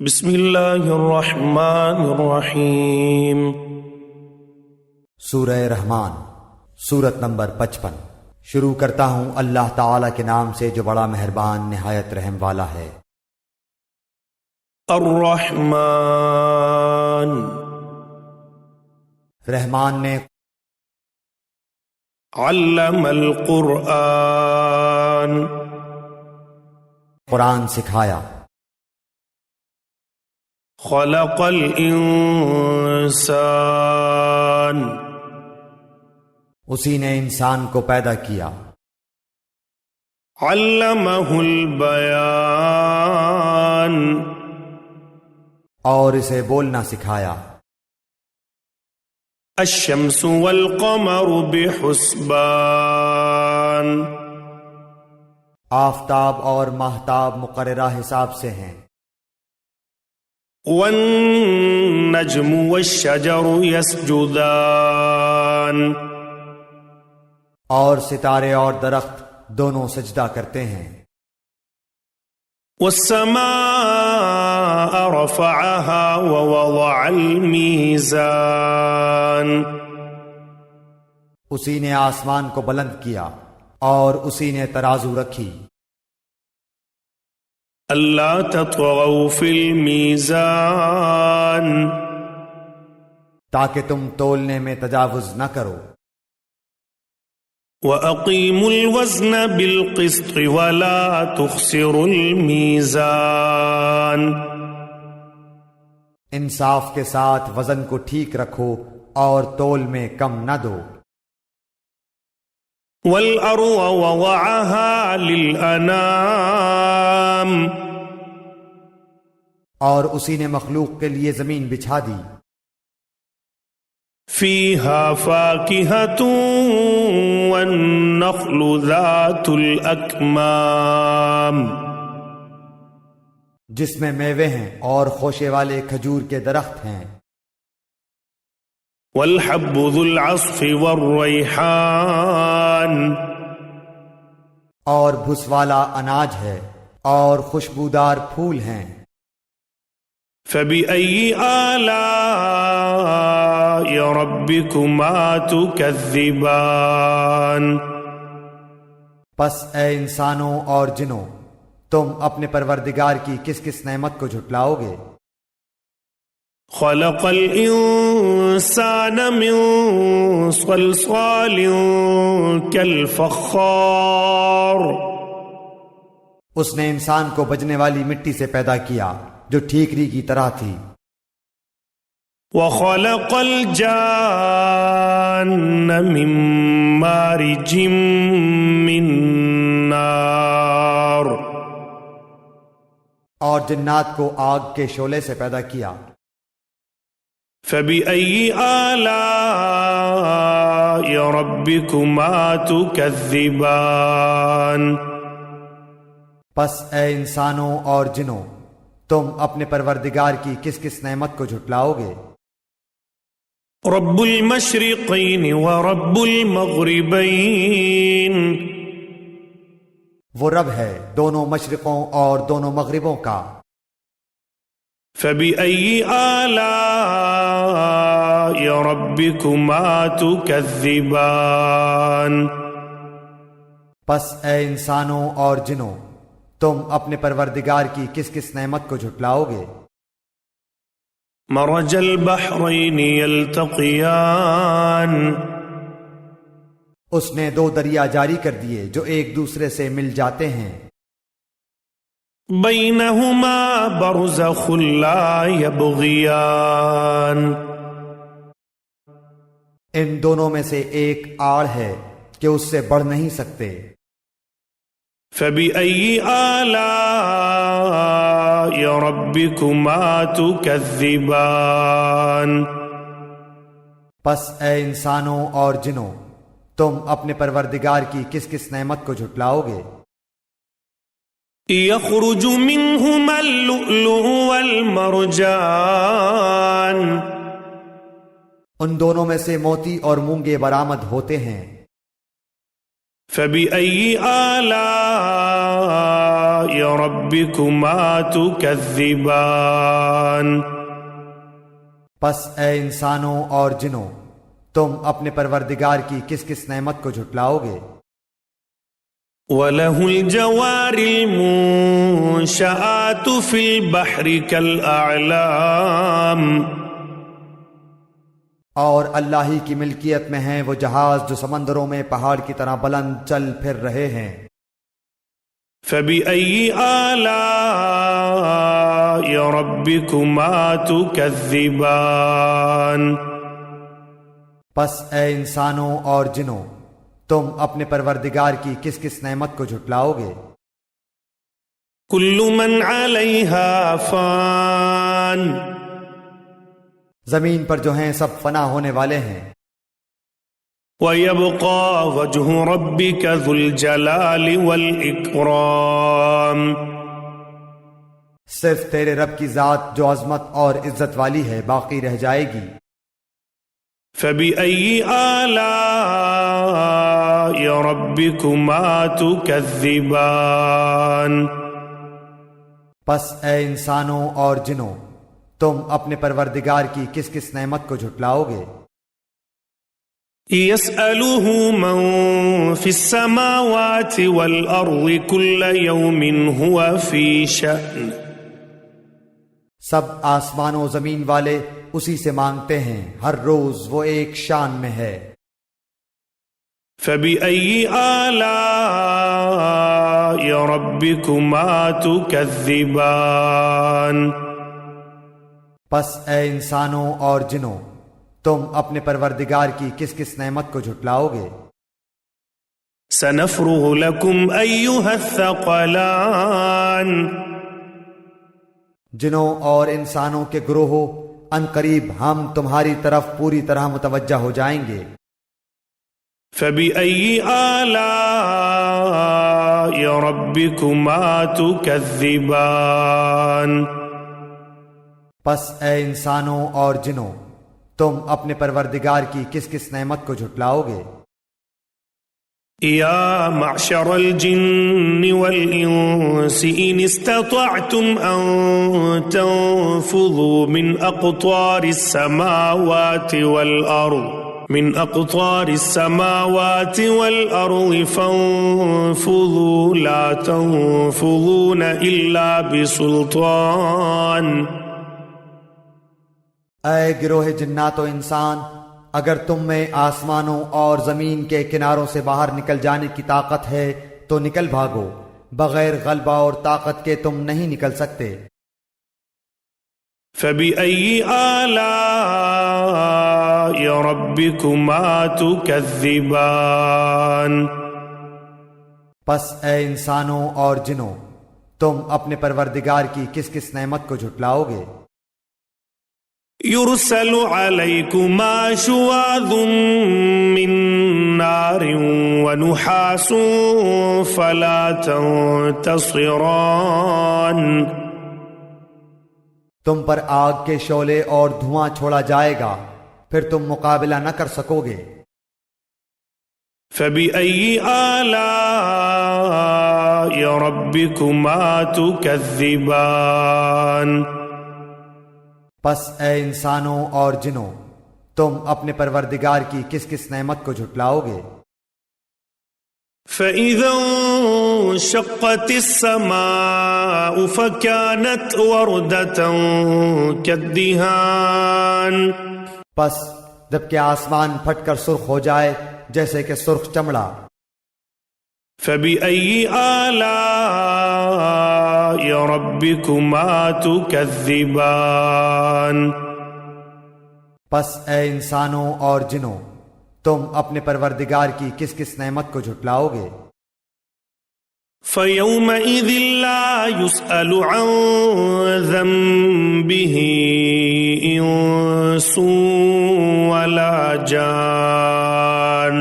بسم اللہ الرحمن الرحیم۔ سورہ رحمان، سورت نمبر 55۔ شروع کرتا ہوں اللہ تعالی کے نام سے جو بڑا مہربان نہایت رحم والا ہے۔ الرحمن، رحمان نے علم القرآن، قرآن سکھایا۔ خلق الانسان، اسی نے انسان کو پیدا کیا۔ علمہ البیان، اور اسے بولنا سکھایا۔ الشمس والقمر بحسبان، آفتاب اور ماہتاب مقررہ حساب سے ہیں۔ والنجم والشجر يسجدان، اور ستارے اور درخت دونوں سجدہ کرتے ہیں۔ والسماء رفعها ووضع الميزان، اسی نے آسمان کو بلند کیا اور اسی نے ترازو رکھی۔ اللہ تطغوا فی المیزان، تاکہ تم تولنے میں تجاوز نہ کرو۔ وَأَقِیمُوا الْوَزْنَ بِالْقِسْطِ وَلَا تُخْسِرُوا الْمِیزَانَ، انصاف کے ساتھ وزن کو ٹھیک رکھو اور تول میں کم نہ دو۔ وَالْأَرْضَ وَضَعَهَا لِلْأَنَامِ، اور اسی نے مخلوق کے لیے زمین بچھا دی۔ فِيهَا فَاكِهَةٌ وَالنَّخْلُ ذَاتُ الْأَكْمَامِ، جس میں میوے ہیں اور خوشے والے کھجور کے درخت ہیں۔ وَالْحَبُّ ذُو الْعَصْفِ وَالرَّيْحَانِ، اور بھس والا اناج ہے اور خوشبودار پھول ہیں۔ فَبِأَيِّ آلَاءِ رَبِّكُمَا تُكَذِّبَانِ، پس اے انسانوں اور جنوں، تم اپنے پروردگار کی کس کس نعمت کو جھٹلاؤ گے؟ خَلَقَ الْإِنسَانَ مِنْ صَلْصَالٍ كَالْفَخَّارِ، اس نے انسان کو بجنے والی مٹی سے پیدا کیا جو ٹھیکری کی طرح تھی۔ وَخَلَقَ الْجَانَّ مِنْ مَارِجٍ مِّن نَّارٍ، اور جنات کو آگ کے شعلے سے پیدا کیا۔ فَبِأَيِّ آلَاءِ رَبِّكُمَا تُكَذِّبَانِ، پس اے انسانوں اور جنوں، تم اپنے پروردگار کی کس کس نعمت کو جھٹلاؤ گے؟ رب المشرقین ورب المغربین، وہ رب ہے دونوں مشرقوں اور دونوں مغربوں کا۔ فَبِأَيِّ آلَاءِ رَبِّكُمَا تُكَذِّبَانِ، پس اے انسانوں اور جنوں، تم اپنے پروردگار کی کس کس نعمت کو جھٹلاؤ گے؟ مرج البحرین یلتقیان، اس نے دو دریا جاری کر دیے جو ایک دوسرے سے مل جاتے ہیں۔ بینہما برزخ لا یبغیان، ان دونوں میں سے ایک آڑ ہے کہ اس سے بڑھ نہیں سکتے۔ فَبِأَيِّ آلَاءِ رَبِّكُمَا تُكَذِّبَانِ، پس اے انسانوں اور جنوں، تم اپنے پروردگار کی کس کس نعمت کو جھٹلاؤ گے؟ يَخْرُجُ مِنْهُمَا اللُّؤْلُؤُ وَالْمَرْجَانُ، ان دونوں میں سے موتی اور مونگے برآمد ہوتے ہیں۔ فبأي آلاء ربكما تكذبان پس اے انسانوں اور جنوں، تم اپنے پروردگار کی کس کس نعمت کو جھٹلاؤ گے؟ وَلَهُ الْجَوَارِ الْمُنشَآتُ فِي الْبَحْرِ كَالْأَعْلَامِ، اور اللہ ہی کی ملکیت میں ہیں وہ جہاز جو سمندروں میں پہاڑ کی طرح بلند چل پھر رہے ہیں۔ فَبِأَيِّ آلَاءِ رَبِّكُمَا تُكَذِّبَانِ پس اے انسانوں اور جنوں، تم اپنے پروردگار کی کس کس نعمت کو جھٹلاؤ گے؟ كُلُّ مَنْ عَلَيْهَا فَانٍ، زمین پر جو ہیں سب فنا ہونے والے ہیں۔ وَيَبْقَى وَجْهُ رَبِّكَ ذُو الْجَلَالِ وَالْإِكْرَامِ، صرف تیرے رب کی ذات جو عظمت اور عزت والی ہے باقی رہ جائے گی۔ فَبِأَيِّ آلَاءِ رَبِّكُمَا تُكَذِّبَانِ پس اے انسانوں اور جنوں، تم اپنے پروردگار کی کس کس نعمت کو جھٹلاؤ گے؟ يَسْأَلُهُ مَن فِي السَّمَاوَاتِ وَالْأَرْضِ كُلَّ يَوْمٍ هُوَ فِي شَأْنٍ، سب آسمان و زمین والے اسی سے مانگتے ہیں، ہر روز وہ ایک شان میں ہے۔ فَبِأَيِّ آلَاءِ رَبِّكُمَا تُكَذِّبَانِ پس اے انسانوں اور جنوں، تم اپنے پروردگار کی کس کس نعمت کو جھٹلاؤ گے؟ سَنَفْرُغُ لَكُمْ أَيُّهَا الثَّقَلَانِ، جنوں اور انسانوں کے گروہوں، ان قریب ہم تمہاری طرف پوری طرح متوجہ ہو جائیں گے۔ فَبِأَيِّ آلَاءِ رَبِّكُمَا تُكَذِّبَانِ پس اے انسانوں اور جنوں، تم اپنے پروردگار کی کس کس نعمت کو جھٹلاؤ گے؟ یا معشر الجن والانس ان استطعتم ان تنفذوا من اقطار السماوات والارض فانفذوا لا تنفذون الا بسلطان۔ اے گروہ جنات و انسان، اگر تم میں آسمانوں اور زمین کے کناروں سے باہر نکل جانے کی طاقت ہے تو نکل بھاگو، بغیر غلبہ اور طاقت کے تم نہیں نکل سکتے۔ فَبِأَيِّ آلَاءِ رَبِّكُمَا تُكَذِّبَانِ پس اے انسانوں اور جنوں، تم اپنے پروردگار کی کس کس نعمت کو جھٹلاؤ گے؟ يُرْسَلُ عَلَيْكُمَا شُوَاظٌ مِّن نَّارٍ وَنُحَاسٌ فَلَا تَنتَصِرَانِ تم پر آگ کے شعلے اور دھواں چھوڑا جائے گا، پھر تم مقابلہ نہ کر سکو گے۔ فَبِأَيِّ آلَاءِ رَبِّكُمَا تُكَذِّبَانِ پس اے انسانوں اور جنوں، تم اپنے پروردگار کی کس کس نعمت کو جھٹلاؤ گے؟ فَإِذَا انشَقَّتِ السَّمَاءُ فَكَانَتْ وَرْدَةً كَالدِّهَانِ پس جب کہ آسمان پھٹ کر سرخ ہو جائے جیسے کہ سرخ چمڑا۔ فَبِأَيِّ آلَاءِ رَبِّكُمَا تُكَذِّبَانِ پس اے انسانوں اور جنوں، تم اپنے پروردگار کی کس کس نعمت کو جھٹلاؤ گے؟ فَيَوْمَئِذٍ لَا يُسْأَلُ عَنْ ذَنبِهِ إِنسٌ وَلَا جَانٌ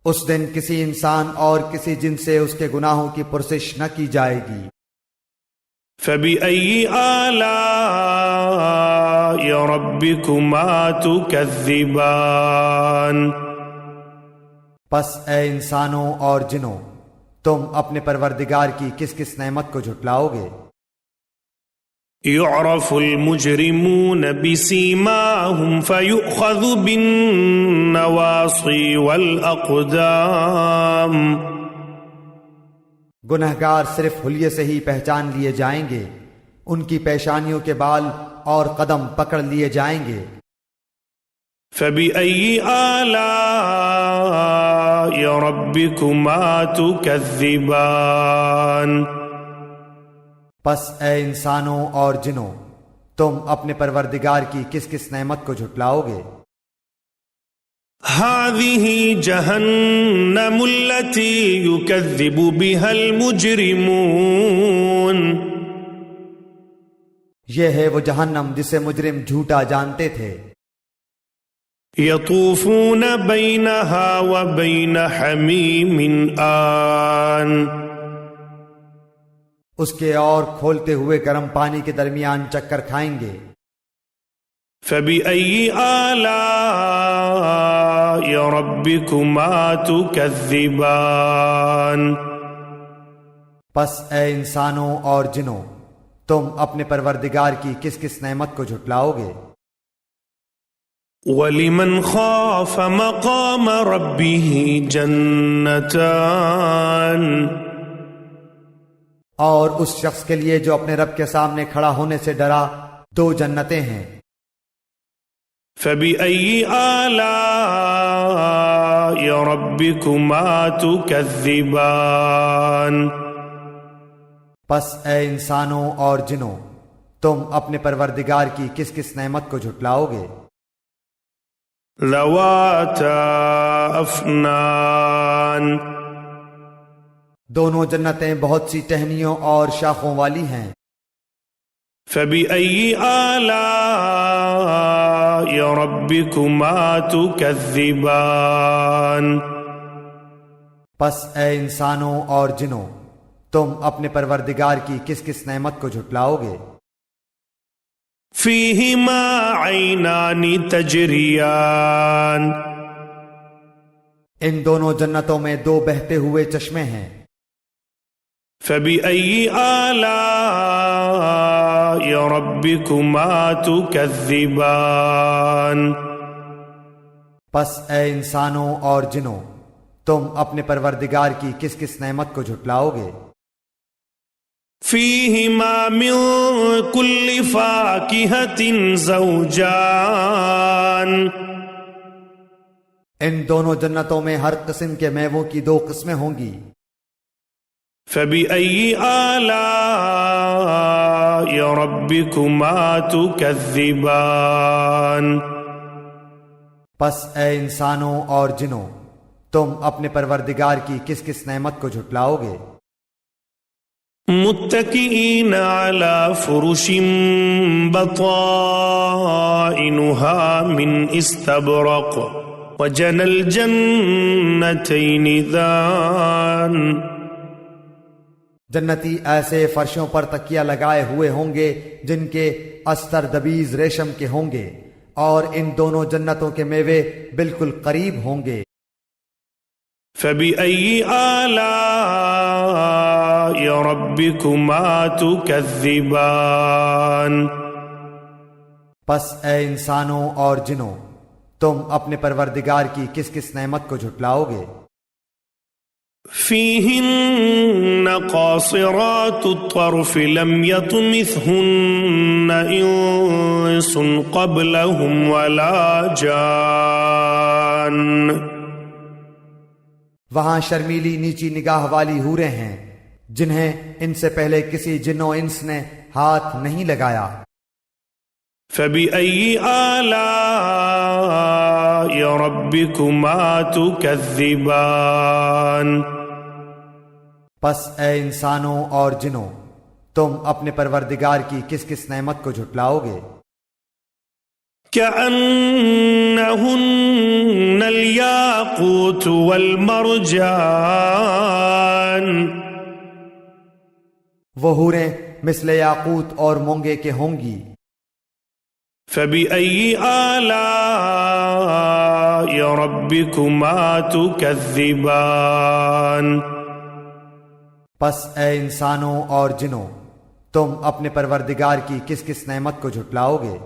اس دن کسی انسان اور کسی جن سے اس کے گناہوں کی پرسش نہ کی جائے گی۔ فَبِأَيِّ آلَاءِ رَبِّكُمَا تُكَذِّبَانِ پس اے انسانوں اور جنوں، تم اپنے پروردگار کی کس کس نعمت کو جھٹلاؤ گے؟ يعرف المجرمون بسيماهم فيؤخذ بالنواصي والأقدام گنہگار صرف حلیے سے ہی پہچان لیے جائیں گے، ان کی پیشانیوں کے بال اور قدم پکڑ لیے جائیں گے۔ فبأي آلاء ربكما تكذبان پس اے انسانوں اور جنوں، تم اپنے پروردگار کی کس کس نعمت کو جھٹلاؤ گے؟ هذه جهنم التي يكذب بها المجرمون یہ ہے وہ جہنم جسے مجرم جھوٹا جانتے تھے۔ يطوفون بينها وبين حميم آن اس کے اور کھولتے ہوئے گرم پانی کے درمیان چکر کھائیں گے۔ فبأي آلاء ربكما تكذبان پس اے انسانوں اور جنوں، تم اپنے پروردگار کی کس کس نعمت کو جھٹلاؤ گے؟ وَلِمَنْ خَافَ مَقَامَ رَبِّهِ جَنَّتَانِ اور اس شخص کے لیے جو اپنے رب کے سامنے کھڑا ہونے سے ڈرا، دو جنتیں ہیں۔ فَبِأَيِّ آلَاءِ رَبِّكُمَا تُكَذِّبَانِ پس اے انسانوں اور جنوں، تم اپنے پروردگار کی کس کس نعمت کو جھٹلاؤ گے؟ ذَوَاتَا أَفْنَانٍ دونوں جنتیں بہت سی ٹہنیوں اور شاخوں والی ہیں۔ فَبِأَيِّ آلَاءِ رَبِّكُمَا تُكَذِّبَانِ پس اے انسانوں اور جنوں، تم اپنے پروردگار کی کس کس نعمت کو جھٹلاؤ گے؟ فِيهِمَا عَيْنَانِ تَجْرِيَانِ ان دونوں جنتوں میں دو بہتے ہوئے چشمے ہیں۔ فَبِأَيِّ آلَاءِ رَبِّكُمَا تُكَذِّبَانِ پس اے انسانوں اور جنوں، تم اپنے پروردگار کی کس کس نعمت کو جھٹلاؤ گے؟ فِيهِمَا مِن كُلِّ فَاكِهَةٍ زَوْجَانِ ان دونوں جنتوں میں ہر قسم کے میووں کی دو قسمیں ہوں گی۔ فَبِأَيِّ آلَاءِ رَبِّكُمَا تُكَذِّبَانِ پس اے انسانوں اور جنوں، تم اپنے پروردگار کی کس کس نعمت کو جھٹلاؤ گے؟ متكئين على فرش بطائنها من استبرق وجنى الجنتين دان جنتی ایسے فرشوں پر تکیہ لگائے ہوئے ہوں گے جن کے استر دبیز ریشم کے ہوں گے، اور ان دونوں جنتوں کے میوے بالکل قریب ہوں گے۔ فَبِأَيِّ آلَاءِ رَبِّكُمَا تُكَذِّبَانِ پس اے انسانوں اور جنوں، تم اپنے پروردگار کی کس کس نعمت کو جھٹلاؤ گے؟ فِيهِنَّ قَاصِرَاتُ الطَّرْفِ لَمْ يَطْمِثْهُنَّ إِنسٌ قَبْلَهُمْ وَلَا جَانٌّ وہاں شرمیلی نیچی نگاہ والی حوریں ہیں جنہیں ان سے پہلے کسی جن و انس نے ہاتھ نہیں لگایا۔ فَبِأَيِّ آلَاءِ رَبِّكُمَا تُكَذِّبَانِ پس اے انسانوں اور جنوں، تم اپنے پروردگار کی کس کس نعمت کو جھٹلاؤ گے؟ كَأَنَّهُنَّ الْيَاقُوتُ وَالْمَرْجَانُ وہ حوریں مثل یاقوت اور مونگے کے ہوں گی۔ فبأي آلاء ربكما تكذبان پس اے انسانوں اور جنوں، تم اپنے پروردگار کی کس کس نعمت کو جھٹلاؤ گے؟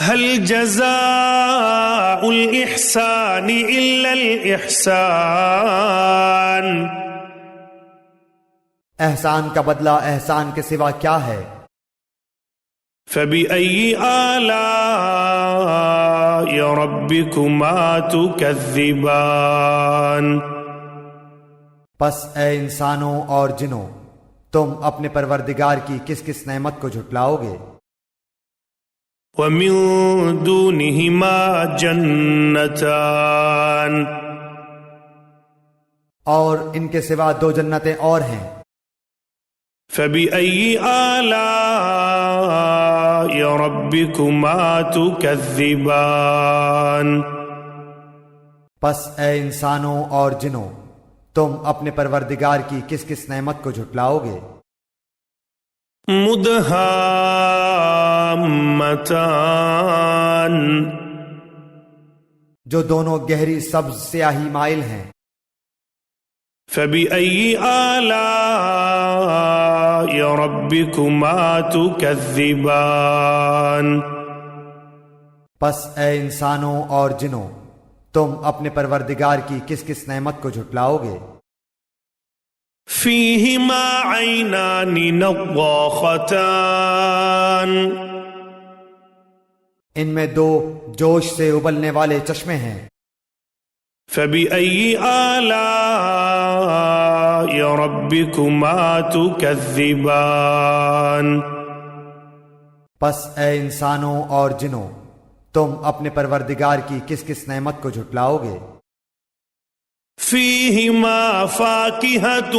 هل جزاء الإحسان إلا الإحسان احسان کا بدلہ احسان کے سوا کیا ہے؟ فبأي آلاء ربكما تكذبان پس اے انسانوں اور جنوں، تم اپنے پروردگار کی کس کس نعمت کو جھٹلاؤ گے؟ ومن دونهما جنتان اور ان کے سوا دو جنتیں اور ہیں۔ فبأي آلاء ربكما تكذبان پس اے انسانوں اور جنوں، تم اپنے پروردگار کی کس کس نعمت کو جھٹلاؤ گے؟ مدہامتان جو دونوں گہری سبز سیاہی مائل ہیں۔ فبأي آلاء ربكما تكذبان پس اے انسانوں اور جنوں، تم اپنے پروردگار کی کس کس نعمت کو جھٹلاؤ گے؟ فيهما عينان نضاختان ان میں دو جوش سے ابلنے والے چشمے ہیں۔ فبأي آلاء ربكما تكذبان پس اے انسانوں اور جنوں، تم اپنے پروردگار کی کس کس نعمت کو جھٹلاؤ گے؟ فيهما فاكهة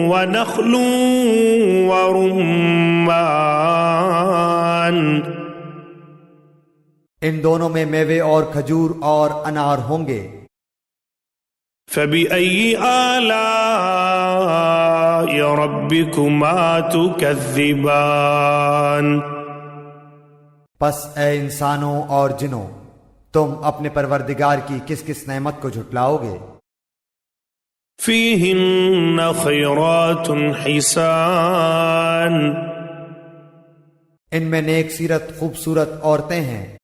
ونخل ورمان ان دونوں میں میوے اور کھجور اور انار ہوں گے۔ فبأي آلاء ربكما تكذبان پس اے انسانوں اور جنوں، تم اپنے پروردگار کی کس کس نعمت کو جھٹلاؤ گے؟ فيهن خيرات حسان ان میں نیک سیرت خوبصورت عورتیں ہیں۔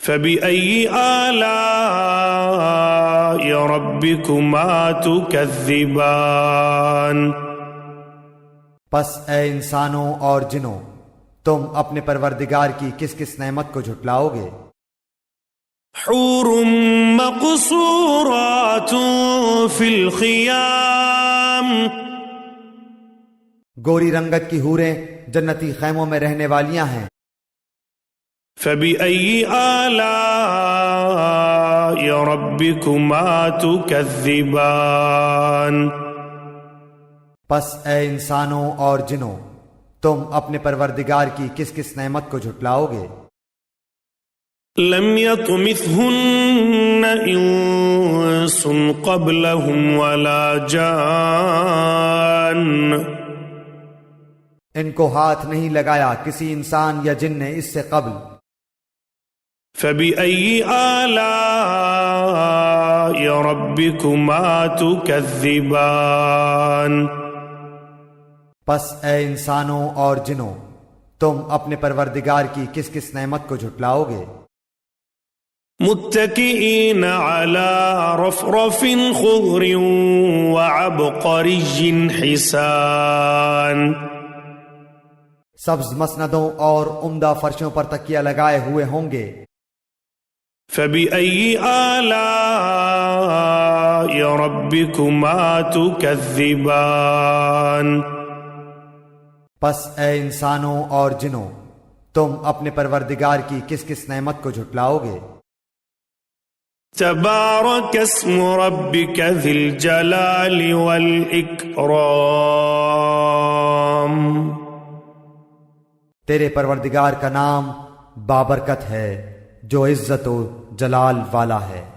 فبأي آلاء ربكما تكذبان پس اے انسانوں اور جنوں، تم اپنے پروردگار کی کس کس نعمت کو جھٹلاؤ گے؟ حور مقصورات في الخيام گوری رنگت کی حوریں جنتی خیموں میں رہنے والیاں ہیں۔ فبأي آلاء ربكما تكذبان پس اے انسانوں اور جنوں، تم اپنے پروردگار کی کس کس نعمت کو جھٹلاؤ گے؟ لم يطمثهن انس قبلهم ولا جان ان کو ہاتھ نہیں لگایا کسی انسان یا جن نے اس سے قبل۔ فبأي آلاء ربكما تكذبان پس اے انسانوں اور جنوں، تم اپنے پروردگار کی کس کس نعمت کو جھٹلاؤ گے؟ متكئين على رفرف خضر وعبقري حسان سبز مسندوں اور عمدہ فرشوں پر تکیہ لگائے ہوئے ہوں گے۔ فبأي آلاء ربكما تكذبان پس اے انسانوں اور جنوں، تم اپنے پروردگار کی کس کس نعمت کو جھٹلاؤ گے؟ تبارك اسم ربك ذي الجلال والإكرام تیرے پروردگار کا نام بابرکت ہے جو عزت و جلال والا ہے۔